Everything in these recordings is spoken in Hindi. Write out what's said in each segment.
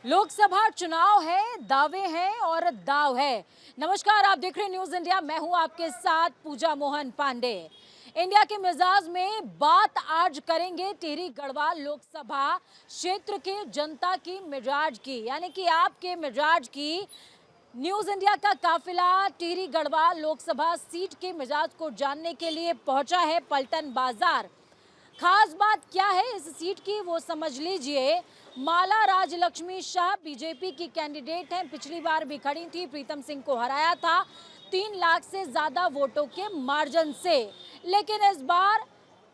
लोकसभा चुनाव है, दावे हैं और दाव है। नमस्कार, आप देख रहे हैं न्यूज इंडिया। मैं हूं आपके साथ पूजा मोहन पांडे। इंडिया के मिजाज में बात आज करेंगे टिहरी गढ़वाल लोकसभा क्षेत्र के जनता की मिजाज की, यानी कि आपके मिजाज की। न्यूज इंडिया का काफिला टिहरी गढ़वाल लोकसभा सीट के मिजाज को जानने के लिए पहुंचा है पलटन बाजार। खास बात क्या है इस सीट की वो समझ लीजिए। माला राजलक्ष्मी शाह बीजेपी की कैंडिडेट हैं। पिछली बार भी खड़ी थी, प्रीतम सिंह को हराया था 3 लाख से ज्यादा वोटों के मार्जिन से। लेकिन इस बार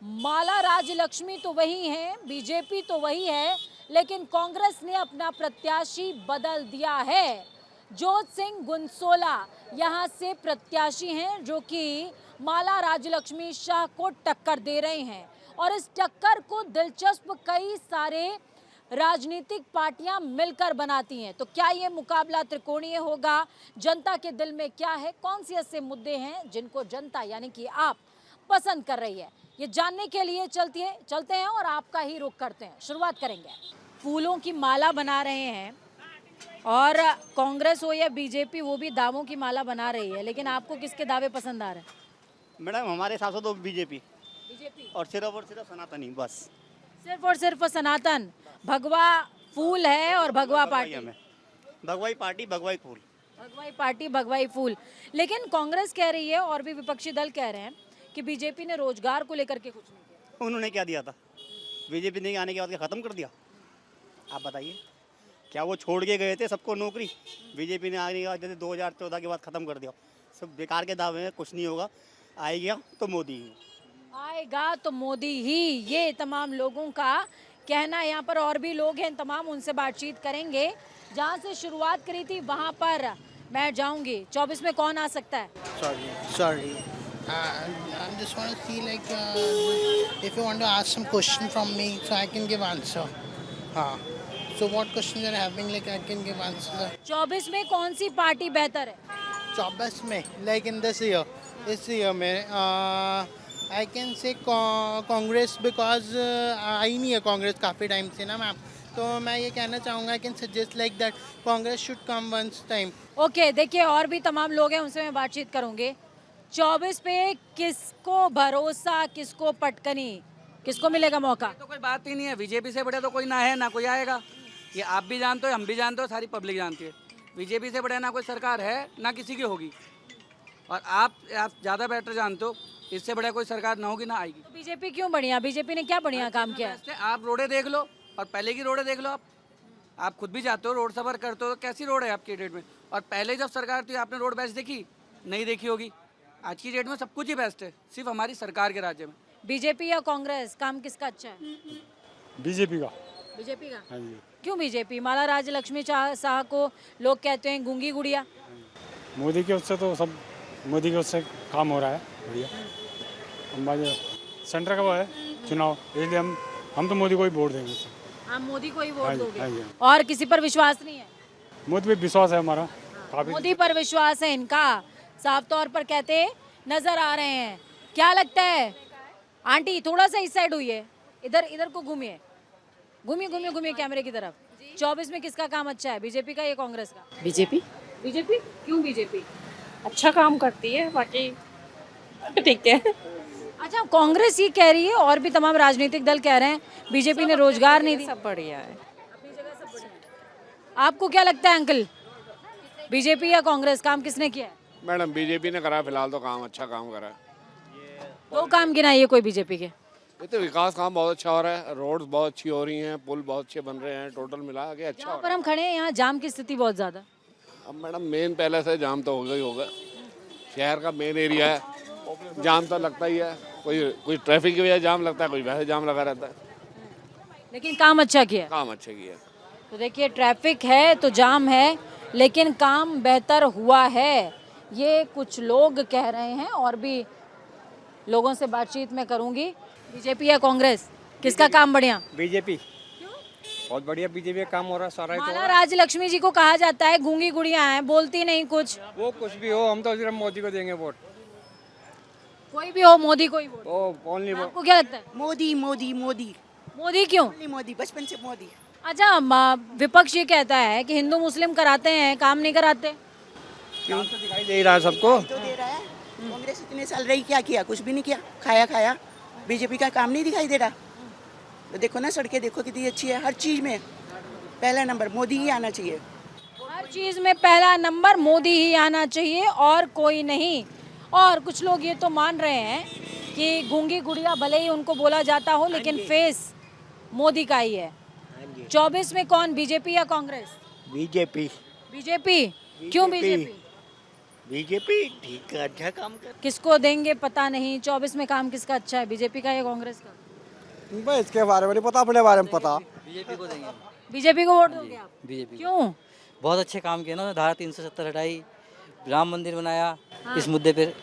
माला राजलक्ष्मी तो वही हैं, बीजेपी तो वही है, लेकिन कांग्रेस ने अपना प्रत्याशी बदल दिया है। जोत सिंह गुनसोला यहां से प्रत्याशी हैं जो कि माला राजलक्ष्मी शाह को टक्कर दे रहे हैं। और इस टक्कर को दिलचस्प कई सारे राजनीतिक पार्टियां मिलकर बनाती हैं। तो क्या ये मुकाबला त्रिकोणीय होगा? जनता के दिल में क्या है? कौन से ऐसे मुद्दे हैं जिनको जनता यानी कि आप पसंद कर रही है? ये जानने के लिए चलते हैं और आपका ही रुख करते हैं। शुरुआत करेंगे। फूलों की माला बना रहे हैं और कांग्रेस हो या बीजेपी, वो भी दावों की माला बना रही है। लेकिन आपको किसके दावे पसंद आ रहे हैं? मैडम हमारे हिसाब से तो बीजेपी बीजेपी और सिर्फ सनातनी बस। सिर्फ और सिर्फ सनातन। भगवा फूल है और भगवा पार्टी। हमें भगवाई पार्टी भगवाई फूल। भगवाई पार्टी भगवाई फूल। लेकिन कांग्रेस कह रही है और भी विपक्षी दल कह रहे हैं कि बीजेपी ने रोजगार को लेकर के कुछ नहीं किया। उन्होंने क्या दिया था? बीजेपी ने आने के बाद क्या खत्म कर दिया? आप बताइए, क्या वो छोड़ के गए थे सबको नौकरी? बीजेपी ने आने के बाद जैसे 2014 के बाद खत्म कर दिया। सब बेकार के दावे हैं, कुछ नहीं होगा। आएगा तो मोदी ही आएगा तो मोदी ही, ये तमाम लोगों का कहना है। यहाँ पर और भी लोग हैं, तमाम उनसे बातचीत करेंगे। जहाँ से शुरुआत करी थी वहाँ पर मैं जाऊंगी। 24 में कौन आ सकता है? Sorry. I just want to see if you want to ask some question from me, so I can give answer. So what questions are having? I can give answer. 24 में कौन सी पार्टी बेहतर है? 24 में, in this year में, I can say Congress because आई नहीं है कांग्रेस काफ़ी टाइम से ना मैम। तो मैं ये कहना चाहूँगा, I can suggest that Congress should come once time. Okay, देखिए और भी तमाम लोग हैं, उनसे मैं बातचीत करूंगी। 24 पे किसको भरोसा, किसको पटकनी, किसको मिलेगा मौका? तो कोई बात ही नहीं है। बीजेपी से बढ़िया तो कोई ना है ना कोई आएगा। ये आप भी जानते हो, हम भी जानते हो, सारी पब्लिक जानती है। बीजेपी से बढ़िया ना कोई सरकार है ना किसी की होगी। और आप ज़्यादा बेटर जानते हो, इससे बढ़िया कोई सरकार ना होगी ना आएगी। तो बीजेपी क्यों बढ़िया? बीजेपी ने क्या बढ़िया काम किया है? आप रोडें देख लो और पहले की रोडें देख लो। आप खुद भी जाते हो, रोड सफर करते हो, तो कैसी रोड है आपकी डेट में? और पहले जब सरकार थी आपने रोड बेस्ट देखी? नहीं देखी होगी। आज की डेट में सब कुछ ही बेस्ट है, सिर्फ हमारी सरकार के राज्य में। बीजेपी या कांग्रेस, काम किसका अच्छा है? बीजेपी का। बीजेपी का? हाँ जी। क्यों बीजेपी? माला राजलक्ष्मी शाह को लोग कहते हैं गूंगी गुड़िया। मोदी के उससे तो सब, मोदी के उससे काम हो रहा है बढ़िया। सेंटर का वो है चुनाव, इसलिए हम तो मोदी को ही वोट देंगे। हम मोदी को ही वोट हाँ जी, दोगे? हाँ जी। और किसी पर विश्वास नहीं है? मोदी पे विश्वास है हमारा काफी। मोदी पर विश्वास है इनका, साफ तौर पर कहते नजर आ रहे हैं। क्या लगता है आंटी? थोड़ा सा इस साइड हुई है, इधर को घूमिए घूमिए कैमरे की तरफ। 24 में किसका काम अच्छा है, बीजेपी का या कांग्रेस का? बीजेपी। बीजेपी? क्यों बीजेपी? अच्छा काम करती है, बाकी ठीक है। अच्छा, कांग्रेस ये कह रही है और भी तमाम राजनीतिक दल कह रहे हैं बीजेपी ने रोजगार नहीं दिया। सब बढ़िया है। आपको क्या लगता है अंकल, बीजेपी या कांग्रेस, काम किसने किया है? मैडम बीजेपी ने करा, फिलहाल तो काम अच्छा काम करा है। दो काम गिनाइए कोई बीजेपी के। ये तो विकास काम बहुत अच्छा हो रहा है, रोड्स बहुत अच्छी हो रही हैं, पुल बहुत अच्छे बन रहे हैं, टोटल मिला के अच्छा यहाँ हो पर रहा हम खड़े हैं, यहाँ जाम की स्थिति बहुत ज्यादा। अब मैडम मेन पहले से जाम तो होगा ही होगा। शहर का मेन एरिया है, जाम तो लगता ही है। कोई ट्रैफिक की वजह से जाम लगता है, कोई वैसे जाम लगा रहता है। लेकिन काम अच्छा किया है। काम अच्छा किया है। तो देखिए, ट्रैफिक है तो जाम है, लेकिन काम बेहतर हुआ है, ये कुछ लोग कह रहे हैं। और भी लोगों से बातचीत मैं करूंगी। बीजेपी या कांग्रेस, किसका काम बढ़िया? बीजेपी। बहुत बढ़िया बीजेपी का काम हो रहा है सारा। माला राजलक्ष्मी जी को कहा जाता है गूंगी गुड़िया हैं, बोलती नहीं कुछ। वो कुछ भी हो, हम तो सिर्फ मोदी को देंगे वोट। कोई भी हो, मोदी को ही वोट। ओनली आपको क्या लगता है? मोदी मोदी मोदी मोदी क्यों? मोदी बचपन से मोदी। अच्छा, विपक्ष ये कहता है कि हिंदू मुस्लिम कराते हैं, काम नहीं कराते। काम तो दिखाई दे ही रहा है सबको। तो दे रहा है। कांग्रेस इतने साल रही, क्या किया? कुछ भी नहीं किया, खाया खाया। बीजेपी का काम नहीं दिखाई दे रहा। तो देखो ना, सड़कें देखो कितनी अच्छी है, हर चीज में पहला नंबर मोदी ही आना चाहिए। हर चीज में पहला नंबर मोदी ही आना चाहिए और कोई नहीं। और कुछ लोग ये तो मान रहे हैं कि गूंगी गुड़िया भले ही उनको बोला जाता हो, लेकिन फेस मोदी का ही है। 24 में कौन, बीजेपी या कांग्रेस? बीजेपी। बीजेपी। क्यों बीजेपी? बीजेपी ठीक है, अच्छा काम कर। किसको देंगे पता नहीं। 24 में काम किसका अच्छा है, बीजेपी का या कांग्रेस का? भाई इसके बारे में नहीं पता, अपने बारे में पता। बीजेपी को देंगे। बीजेपी को वोट दोगे आप? बीजेपी क्यों? बहुत अच्छे काम किए ना, धारा 370 हटाई, राम मंदिर बनाया। इस मुद्दे पर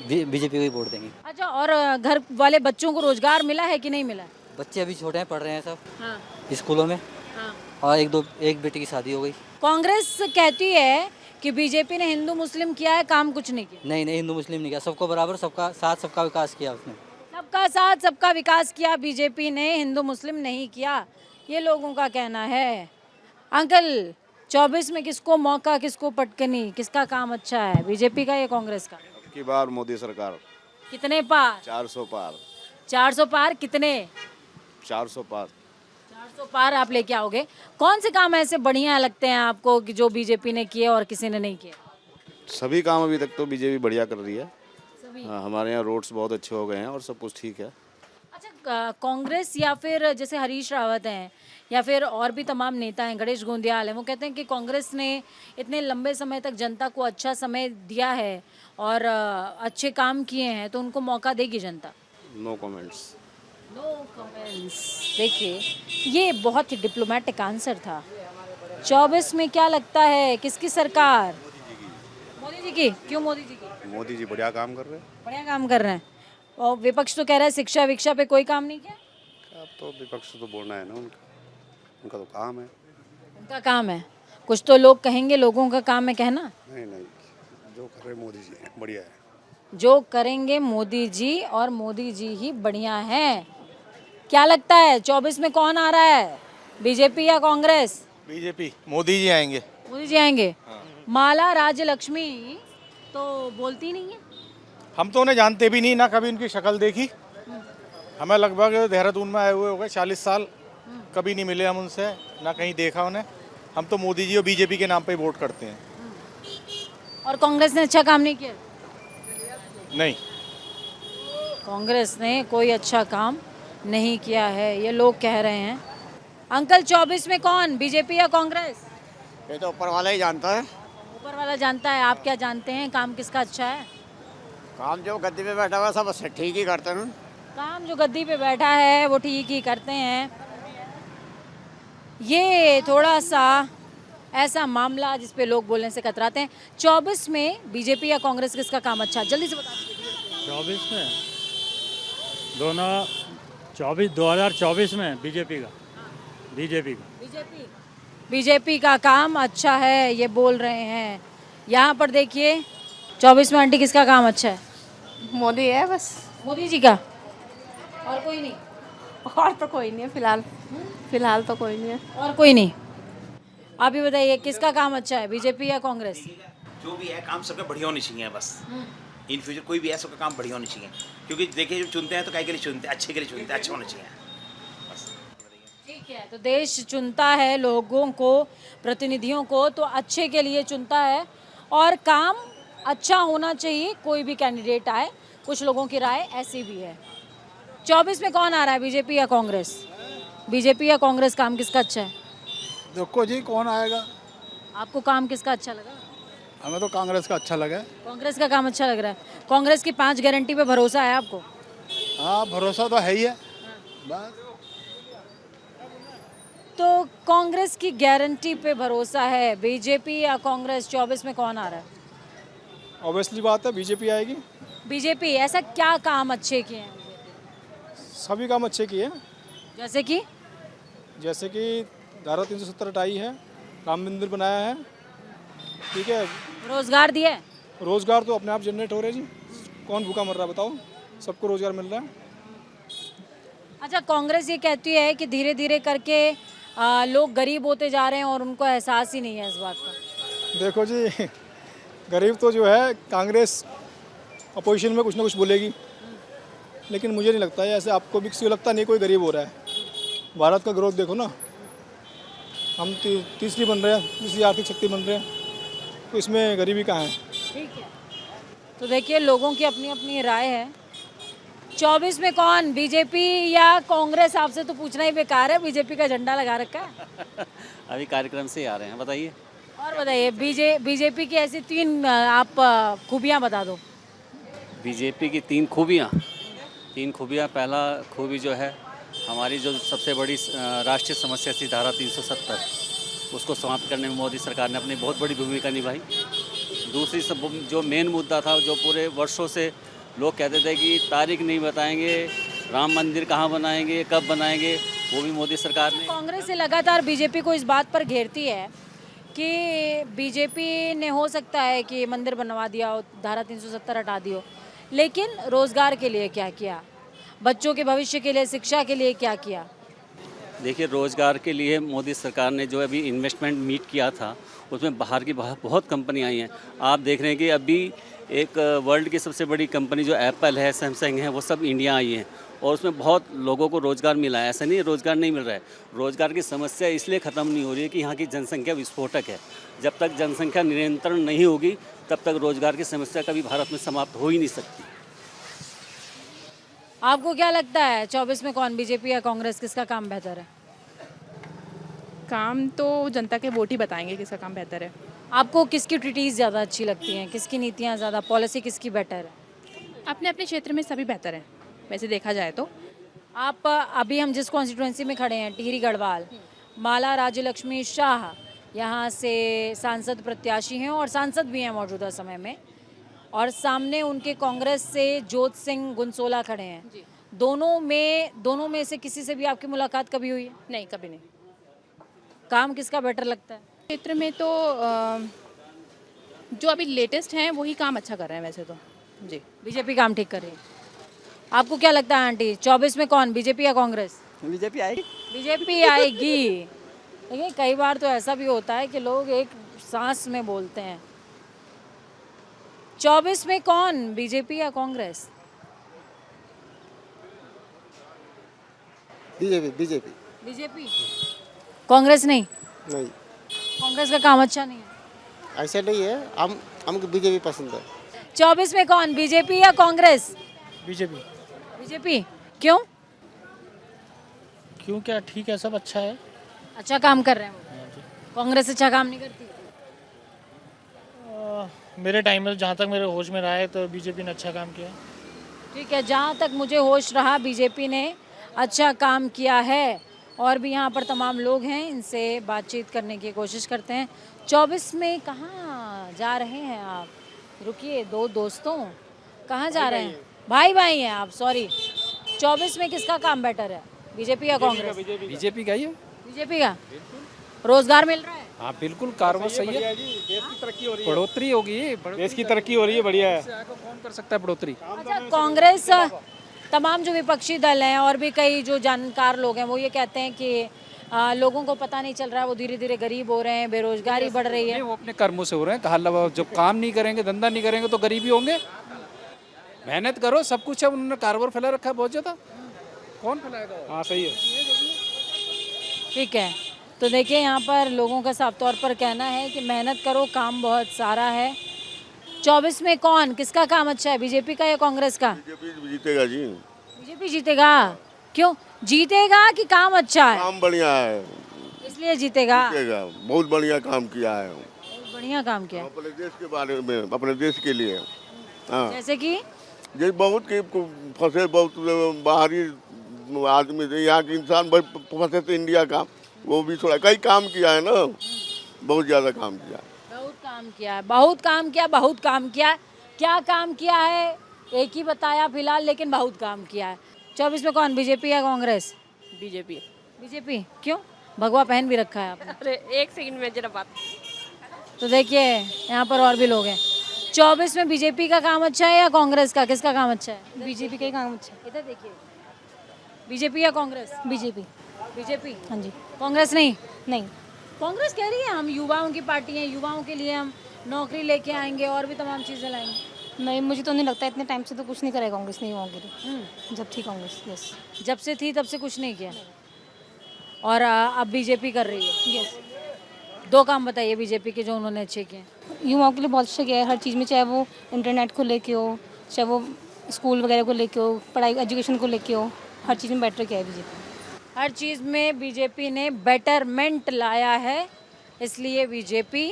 बीजेपी को ही वोट देंगे। अच्छा, और घर वाले बच्चों को रोजगार मिला है कि नहीं मिला? बच्चे अभी छोटे हैं, पढ़ रहे हैं सब हाँ। स्कूलों में। हाँ। और एक बेटी की शादी हो गई। कांग्रेस कहती है कि बीजेपी ने हिंदू मुस्लिम किया है, काम कुछ नहीं किया। नहीं, हिंदू मुस्लिम नहीं किया, सबको बराबर, सबका साथ, सबका विकास किया उसने। सबका साथ सबका विकास किया बीजेपी ने, हिंदू मुस्लिम नहीं किया, ये लोगों का कहना है। अंकल, 24 में किसको मौका, किसको पटकनी, किसका काम अच्छा है, बीजेपी का या कांग्रेस का? अब की बार मोदी सरकार। कितने पार? 400 पार। 400 पार कितने? 400 पार। 400 पार आप लेके आओगे। कौन से काम ऐसे बढ़िया लगते हैं आपको कि जो बीजेपी ने किए और किसी ने नहीं किए? सभी काम अभी तक तो बीजेपी बढ़िया कर रही है। सभी। हाँ, हमारे यहाँ रोड्स बहुत अच्छे हो गए हैं और सब कुछ ठीक है। अच्छा, कांग्रेस या फिर जैसे हरीश रावत हैं या फिर और भी तमाम नेता हैं, गणेश गोंदियाल हैं, वो कहते हैं कि कांग्रेस ने इतने लंबे समय तक जनता को अच्छा समय दिया है और अच्छे काम किए हैं, तो उनको मौका देगी जनता। No comments. No comments. देखिए, ये बहुत ही डिप्लोमेटिक आंसर था। 24 में क्या लगता है, किसकी सरकार? मोदी जी की। क्यों मोदी जी की? मोदी जी बढ़िया काम कर रहे हैं। बढ़िया काम कर रहे हैं। और विपक्ष तो कह रहा है शिक्षा विक्षा पे कोई काम नहीं किया। अब तो विपक्ष तो बोलना है ना, उनका तो काम है। उनका काम है, कुछ तो लोग कहेंगे, लोगों का काम है कहना। नहीं, जो कर रहे मोदी जी बढ़िया है। जो करेंगे मोदी जी, और मोदी जी ही बढ़िया हैं। क्या लगता है 24 में कौन आ रहा है, बीजेपी या कांग्रेस? बीजेपी, मोदी जी आएंगे। मोदी जी आएंगे। माला राज्य लक्ष्मी तो बोलती नहीं है। हम तो उन्हें जानते भी नहीं, ना कभी उनकी शक्ल देखी। हमें लगभग देहरादून में आए हुए हो गए 40 साल, कभी नहीं मिले हम उनसे, ना कहीं देखा उन्हें। हम तो मोदी जी और बीजेपी के नाम पे वोट करते हैं। और कांग्रेस ने अच्छा काम नहीं किया? नहीं, कांग्रेस ने कोई अच्छा काम नहीं किया है, ये लोग कह रहे हैं। अंकल, 24 में कौन, बीजेपी या कांग्रेस? ये तो ऊपर वाला ही जानता है। ऊपर वाला जानता है, आप क्या जानते हैं, काम किसका अच्छा है? काम जो गद्दी पे बैठा हुआ सब ठीक ही करते हैं। काम जो गद्दी पे बैठा है वो ठीक ही करते हैं। ये थोड़ा सा ऐसा मामला जिस पे लोग बोलने से कतराते हैं। 24 में बीजेपी या कांग्रेस किसका काम अच्छा, जल्दी से बता दीजिए। 24 में दोनों, 2024 में बीजेपी का। बीजेपी का काम अच्छा है, ये बोल रहे हैं। यहाँ पर देखिए, 24 में आंटी किसका काम अच्छा है? मोदी है बस। मोदी जी का, और कोई नहीं? और तो कोई नहीं है फिलहाल। फिलहाल तो कोई नहीं है। और कोई नहीं। आप ही बताइए, किसका काम अच्छा है, बीजेपी या कांग्रेस? जो भी है काम सबका बढ़िया होनी चाहिए बस। इन फ्यूचर कोई भी है सबका काम बढ़िया होनी चाहिए, क्योंकि देखिए जब चुनते हैं तो काय के लिए चुनते हैं, अच्छे के लिए चुनते हैं, अच्छा होना चाहिए बस। ठीक है, तो देश चुनता है लोगों को, प्रतिनिधियों को, तो अच्छे के लिए चुनता है और काम अच्छा होना चाहिए, कोई भी कैंडिडेट आए। कुछ लोगों की राय ऐसी भी है। 24 में कौन आ रहा है, बीजेपी या कांग्रेस? बीजेपी या कांग्रेस, काम किसका अच्छा है? देखो जी कौन आएगा। आपको काम किसका अच्छा लगा? हमें तो कांग्रेस का अच्छा लगा। कांग्रेस का काम अच्छा लग रहा है। कांग्रेस की 5 गारंटी पे भरोसा है आपको? हाँ, भरोसा तो है ही है बस। तो कांग्रेस की गारंटी पे भरोसा है। बीजेपी या कांग्रेस, 24 में कौन आ रहा है? ऑब्वियसली बात है बीजेपी आएगी। बीजेपी। ऐसा क्या काम अच्छे किए हैं? सभी काम अच्छे किए हैं। जैसे कि धारा 370 हटाई है, राम मंदिर बनाया है, ठीक है। रोजगार दिया है? रोजगार तो अपने आप जनरेट हो रहे जी। कौन भूखा मर रहा है बताओ, सबको रोजगार मिल रहा है। अच्छा, कांग्रेस ये कहती है कि धीरे धीरे करके लोग गरीब होते जा रहे हैं और उनको एहसास ही नहीं है इस बात का। देखो जी, गरीब तो जो है कांग्रेस अपोजिशन में कुछ ना कुछ बोलेगी, लेकिन मुझे नहीं लगता है ऐसे। आपको भी किसी को लगता नहीं कोई गरीब हो रहा है। भारत का ग्रोथ देखो ना, हम तीसरी बन रहे हैं, तीसरी आर्थिक शक्ति बन रहे हैं, तो इसमें गरीबी कहाँ है। ठीक है, तो देखिए लोगों की अपनी अपनी राय है। 24 में कौन, बीजेपी या कांग्रेस? आपसे तो पूछना ही बेकार है, बीजेपी का झंडा लगा रखा है। अभी कार्यक्रम से ही आ रहे हैं, बताइए। और बताइए बीजेपी की ऐसी 3 आप खूबियाँ बता दो। बीजेपी की 3 खूबियाँ। पहला खूबी जो है, हमारी जो सबसे बड़ी राष्ट्रीय समस्या थी धारा 370, उसको समाप्त करने में मोदी सरकार ने अपनी बहुत बड़ी भूमिका निभाई। दूसरी जो मेन मुद्दा था, जो पूरे वर्षों से लोग कहते थे कि तारीख नहीं बताएंगे, राम मंदिर कहाँ बनाएंगे, कब बनाएंगे, वो भी मोदी सरकार ने। कांग्रेस से लगातार बीजेपी को इस बात पर घेरती है कि बीजेपी ने हो सकता है कि मंदिर बनवा दिया हो, धारा 370 हटा दी हो, लेकिन रोजगार के लिए क्या किया, बच्चों के भविष्य के लिए, शिक्षा के लिए क्या किया? देखिए, रोज़गार के लिए मोदी सरकार ने जो अभी इन्वेस्टमेंट मीट किया था, उसमें बाहर की बहुत कंपनी आई हैं। आप देख रहे हैं कि अभी एक वर्ल्ड की सबसे बड़ी कंपनी जो एप्पल है, सैमसंग है, वो सब इंडिया आई हैं और उसमें बहुत लोगों को रोज़गार मिला है। ऐसा नहीं है रोज़गार नहीं मिल रहा है। रोज़गार की समस्या इसलिए ख़त्म नहीं हो रही है कि यहाँ की जनसंख्या विस्फोटक है। जब तक जनसंख्या नियंत्रण नहीं होगी, तब तक रोज़गार की समस्या कभी भारत में समाप्त हो ही नहीं सकती। आपको क्या लगता है 24 में कौन, बीजेपी या कांग्रेस, किसका काम बेहतर है? काम तो जनता के वोट ही बताएंगे किसका काम बेहतर है। आपको किसकी ट्रीटीज़ ज़्यादा अच्छी लगती हैं, किसकी नीतियाँ ज़्यादा, पॉलिसी किसकी बेटर है? अपने अपने क्षेत्र में सभी बेहतर हैं वैसे देखा जाए तो। आप अभी हम जिस कॉन्स्टिट्यूंसी में खड़े हैं, टिहरी गढ़वाल, माला राज्य लक्ष्मी शाह यहाँ से सांसद प्रत्याशी हैं और सांसद भी हैं मौजूदा समय में, और सामने उनके कांग्रेस से जोत सिंह गुनसोला खड़े हैं। दोनों में से किसी से भी आपकी मुलाकात कभी हुई है? नहीं, कभी नहीं। काम किसका बेटर लगता है? क्षेत्र में तो जो अभी लेटेस्ट हैं वही काम अच्छा कर रहे हैं वैसे तो। जी, बीजेपी काम ठीक कर रही है। आपको क्या लगता है आंटी, 24 में कौन, बीजेपी या कांग्रेस? बीजेपी आएगी। बीजेपी आएगी। देखिए कई बार तो ऐसा भी होता है कि लोग एक सांस में बोलते हैं। 24 में कौन, बीजेपी या कांग्रेस? बीजेपी। कांग्रेस नहीं? कांग्रेस का काम अच्छा नहीं है। ऐसा नहीं है, हमको बीजेपी पसंद है। 24 में कौन, बीजेपी या कांग्रेस? बीजेपी। क्यों? क्या ठीक है, सब अच्छा है। अच्छा काम कर रहे हैं वो। कांग्रेस अच्छा काम नहीं करती? मेरे टाइम में जहाँ तक मेरे होश में रहा है तो बीजेपी ने अच्छा काम किया। ठीक है, जहाँ तक मुझे होश रहा बीजेपी ने अच्छा काम किया है। और भी यहाँ पर तमाम लोग हैं, इनसे बातचीत करने की कोशिश करते हैं। 24 में कहाँ जा रहे हैं आप? रुकिए, दो दोस्तों कहाँ जा रहे हैं? भाई हैं आप, सॉरी। 24 में किसका काम बेटर है, बीजेपी या कांग्रेस? बीजेपी का ही है। बीजेपी का। रोजगार मिल रहा है? हाँ बिल्कुल, कारोबार सही है। देश की तरक्की हो रही है, बढ़ोतरी होगी, देश की तरक्की हो रही है, बढ़िया है। कौन कर सकता है बढ़ोतरी? अच्छा, कांग्रेस, तमाम जो विपक्षी दल हैं और भी कई जो जानकार लोग हैं, वो ये कहते हैं कि लोगों को पता नहीं चल रहा है, वो धीरे धीरे गरीब हो रहे हैं, बेरोजगारी बढ़ रही है। वो अपने कर्मों से हो रहे हैं। कहा जब काम नहीं करेंगे, धंधा नहीं करेंगे तो गरीबी होंगे। मेहनत करो, सब कुछ है। उन्होंने कारोबार फैला रखा है बहुत ज़्यादा। कौन फैलाएगा? हाँ सही है। ठीक है, तो देखिए यहाँ पर लोगों का साफ तौर पर कहना है कि मेहनत करो, काम बहुत सारा है। 24 में कौन, किसका काम अच्छा है, बीजेपी का या कांग्रेस का? बीजेपी जीतेगा जी। बीजेपी जीतेगा? क्यों जीतेगा कि काम अच्छा है? काम बढ़िया है इसलिए जीतेगा। बहुत बढ़िया काम किया है, बहुत बढ़िया काम किया अपने देश के बारे में, अपने देश के लिए। हाँ, जैसे कि बहुत के फंसे, बहुत बाहरी आदमी थे, यहाँ के इंसान फंसे थे इंडिया का, वो भी थोड़ा कई काम किया है ना, बहुत ज़्यादा काम किया। बहुत काम किया है, बहुत काम किया, बहुत काम किया। क्या काम किया है एक ही बताया फिलहाल, लेकिन बहुत काम किया है। 24 में कौन, बीजेपी या कांग्रेस? बीजेपी। बीजेपी। क्यों? भगवा पहन भी रखा है आपने। अरे एक सेकंड में जरा बात। तो देखिए यहाँ पर और भी लोग हैं। 24 में बीजेपी का काम अच्छा है या कांग्रेस का, किसका काम अच्छा है? बीजेपी का ही काम अच्छा है। इधर देखिए, बीजेपी या कांग्रेस? बीजेपी। बीजेपी? हाँ जी। कांग्रेस नहीं? नहीं। कांग्रेस कह रही है हम युवाओं की पार्टी हैं, युवाओं के लिए हम नौकरी लेके आएंगे और भी तमाम चीज़ें लाएंगे। नहीं, मुझे तो नहीं लगता, इतने टाइम से तो कुछ नहीं करेगा कांग्रेस ने युवाओं के लिए। जब थी कांग्रेस, यस। जब से थी तब से कुछ नहीं किया और अब बीजेपी कर रही है। यस। 2 काम बताइए बीजेपी के जो उन्होंने अच्छे किए। युवाओं के लिए बहुत अच्छा किया है हर चीज़ में, चाहे वो इंटरनेट को लेके हो, चाहे वो स्कूल वगैरह को लेके हो, पढ़ाई एजुकेशन को लेके हो, हर चीज़ में बेटर किया है बीजेपी। हर चीज़ में बीजेपी ने बेटरमेंट लाया है, इसलिए बीजेपी।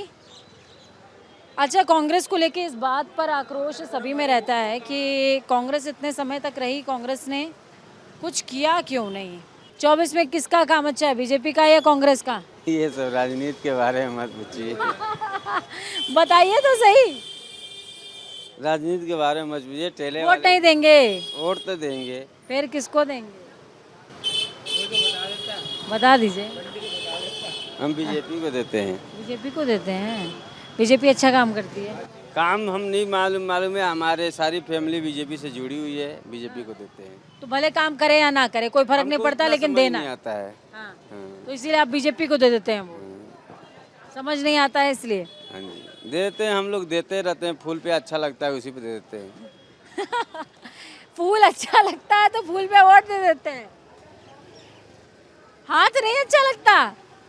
अच्छा, कांग्रेस को लेके इस बात पर आक्रोश सभी में रहता है कि कांग्रेस इतने समय तक रही, कांग्रेस ने कुछ किया क्यों नहीं? 24 में किसका काम अच्छा है, बीजेपी का या कांग्रेस का? ये सब राजनीति के बारे में मत पूछिए। बताइए तो सही। राजनीति के बारे में मत पूछिए। टेले वोट नहीं देंगे? वोट तो देंगे। फिर किसको देंगे? बता दीजिए। हम बीजेपी को देते हैं। बीजेपी को देते हैं? बीजेपी अच्छा काम करती है? काम हम नहीं मालूम है, हमारे सारी फैमिली बीजेपी से जुड़ी हुई है, बीजेपी को देते हैं। तो भले काम करे या ना करे कोई फर्क नहीं पड़ता, लेकिन देना नहीं आता है। हाँ। तो इसीलिए आप बीजेपी को दे देते हैं। वो समझ नहीं आता है इसलिए। हाँ जी, देते हैं, हम लोग देते रहते हैं। फूल पे अच्छा लगता है उसी पे दे देते हैं। फूल अच्छा लगता है तो फूल पे वोट दे देते हैं। हाथ नहीं अच्छा लगता?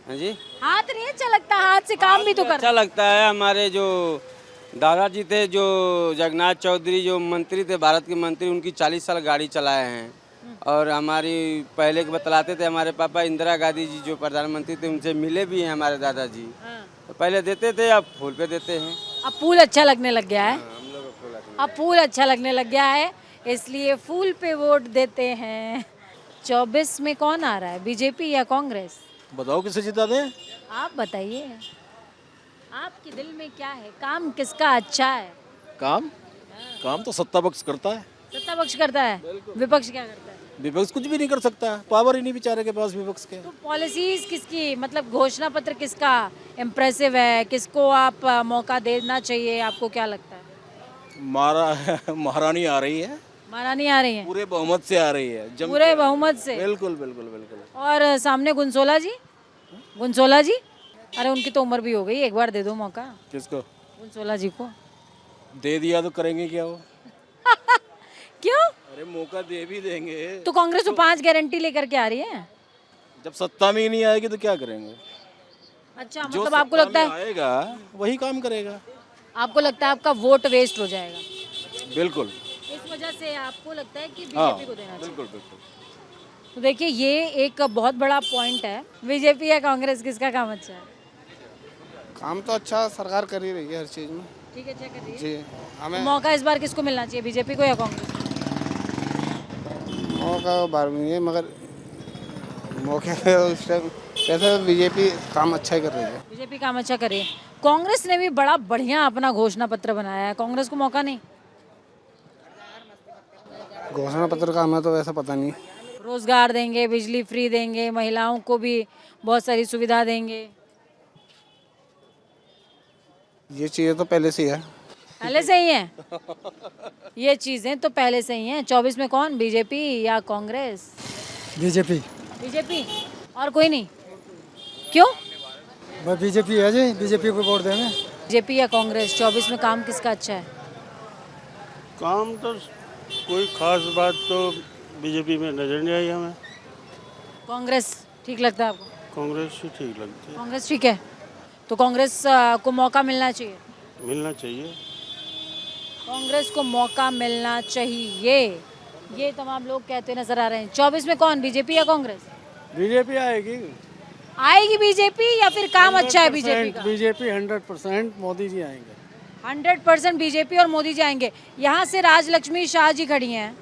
हाँ जी, हाथ नहीं अच्छा लगता, हाथ से काम भी तो कर। अच्छा लगता है। हमारे जो दादाजी थे, जो जगन्नाथ चौधरी जो मंत्री थे, भारत के मंत्री, उनकी 40 साल गाड़ी चलाए हैं। और हमारी पहले के बतलाते थे, हमारे पापा इंदिरा गांधी जी जो प्रधानमंत्री थे, उनसे मिले भी हैं हमारे दादाजी। तो पहले देते थे, अब फूल पे देते हैं। अब फूल अच्छा लगने लग गया है। हम लोग फूल अब फूल अच्छा लगने लग गया है, इसलिए फूल पे वोट देते हैं। 24 में कौन आ रहा है, बीजेपी या कांग्रेस? बताओ किसे जिता दें? आप बताइए, आपके दिल में क्या है, काम किसका अच्छा है? काम तो सत्ता पक्ष करता है। सत्ता पक्ष करता है, विपक्ष क्या करता है? विपक्ष कुछ भी नहीं कर सकता, पावर ही नहीं बेचारे के पास विपक्ष के। तो पॉलिसीज किसकी, मतलब घोषणा पत्र किसका इम्प्रेसिव है, किसको आप मौका देना चाहिए, आपको क्या लगता है? महारानी आ रही है। महारानी आ रही है? पूरे बहुमत से आ रही है। पूरे बहुमत से? बिल्कुल बिल्कुल बिल्कुल। और सामने गुनसोला जी? गुनसोला जी, अरे उनकी तो उम्र भी हो गई, एक बार दे दो मौका। किसको? गुनसोला जी को। दे दिया तो करेंगे क्या वो? क्यों? अरे मौका दे भी देंगे। तो कांग्रेस तो 5 गारंटी लेकर के आ रही है। जब सत्ता में ही नहीं आएगी तो क्या करेंगे? अच्छा, मतलब आपको लगता है आएगा वही काम करेगा? आपको लगता है आपका वोट वेस्ट हो जाएगा? बिल्कुल। इस वजह से आपको लगता है कि हाँ, बीजेपी को देना चाहिए? बिल्कुल बिल्कुल। तो देखिए, ये एक बहुत बड़ा पॉइंट है। बीजेपी या कांग्रेस, किसका काम अच्छा है? काम तो अच्छा सरकार कर ही रही है हर चीज़ में। ठीक है, अच्छा कर रही है जी। हमें तो मौका इस बार किसको मिलना चाहिए, बीजेपी को या कांग्रेस? मौका बार नहीं है, मगर मौके पे उस टाइम कैसे बीजेपी काम अच्छा ही कर रही है। बीजेपी काम अच्छा कर रही है। कांग्रेस ने भी बड़ा बढ़िया अपना घोषणा पत्र बनाया है, कांग्रेस को मौका नहीं? घोषणा पत्र का हमें तो वैसा पता नहीं। रोजगार देंगे, बिजली फ्री देंगे, महिलाओं को भी बहुत सारी सुविधा देंगे। ये चीज़ें तो पहले से ही है। पहले से ही है? ये चीजें तो पहले से ही हैं। 24 में कौन, बीजेपी या कांग्रेस? बीजेपी। बीजेपी, और कोई नहीं? क्यों? बस बीजेपी है जी, बीजेपी को वोट देंगे। बीजेपी या कांग्रेस, 24 में काम किसका अच्छा है? काम तो कोई खास बात तो बीजेपी में नजर नहीं आई हमें। कांग्रेस ठीक लगता है आपको? कांग्रेस ही ठीक लगती है। कांग्रेस ठीक है, तो कांग्रेस को मौका मिलना चाहिए? मिलना चाहिए। कांग्रेस को मौका मिलना चाहिए, ये तमाम लोग कहते नजर आ रहे हैं। 24 में कौन, बीजेपी या कांग्रेस? बीजेपी आएगी। आएगी बीजेपी, या फिर काम अच्छा है बीजेपी का? बीजेपी 100% मोदी जी आएंगे। 100% बीजेपी और मोदी जी आएंगे। यहाँ से राजलक्ष्मी शाह जी खड़ी हैं।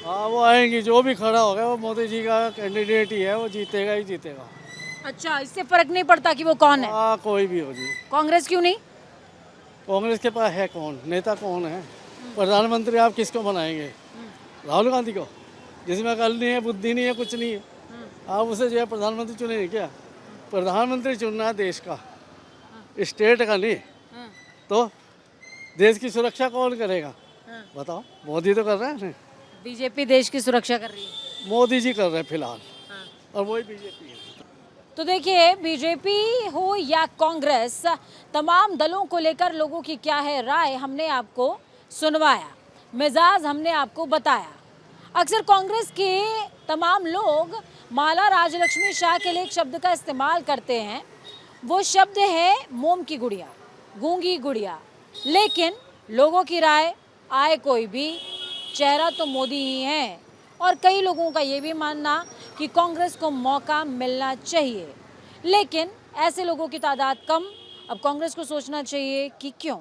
हाँ, वो आएंगी, जो भी खड़ा होगा वो मोदी जी का कैंडिडेट ही है, वो जीतेगा ही जीतेगा। अच्छा, इससे फर्क नहीं पड़ता कि वो कौन है? हाँ, कोई भी हो जी। कांग्रेस क्यों नहीं? कांग्रेस के पास है कौन, नेता कौन है? प्रधानमंत्री आप किसको बनाएंगे? राहुल गांधी को, जिसमें अकल नहीं है, बुद्धि नहीं है, कुछ नहीं है। आप उसे जो है प्रधानमंत्री चुनेंगे क्या? प्रधानमंत्री चुनना है देश का, स्टेट का नहीं। तो देश की सुरक्षा कौन करेगा बताओ? मोदी तो कर रहा है ना। बीजेपी देश की सुरक्षा कर रही है, मोदी जी कर रहे हैं फिलहाल। और वही बीजेपी है। तो देखिए, बीजेपी हो या कांग्रेस, तमाम दलों को लेकर लोगों की क्या है राय, हमने आपको सुनवाया, मिजाज हमने आपको बताया। अक्सर कांग्रेस के तमाम लोग माला राजलक्ष्मी शाह के लिए एक शब्द का इस्तेमाल करते हैं, वो शब्द है मोम की गुड़िया, गूंगी गुड़िया। लेकिन लोगों की राय, आए कोई भी, चेहरा तो मोदी ही है। और कई लोगों का ये भी मानना कि कांग्रेस को मौका मिलना चाहिए, लेकिन ऐसे लोगों की तादाद कम। अब कांग्रेस को सोचना चाहिए कि क्यों।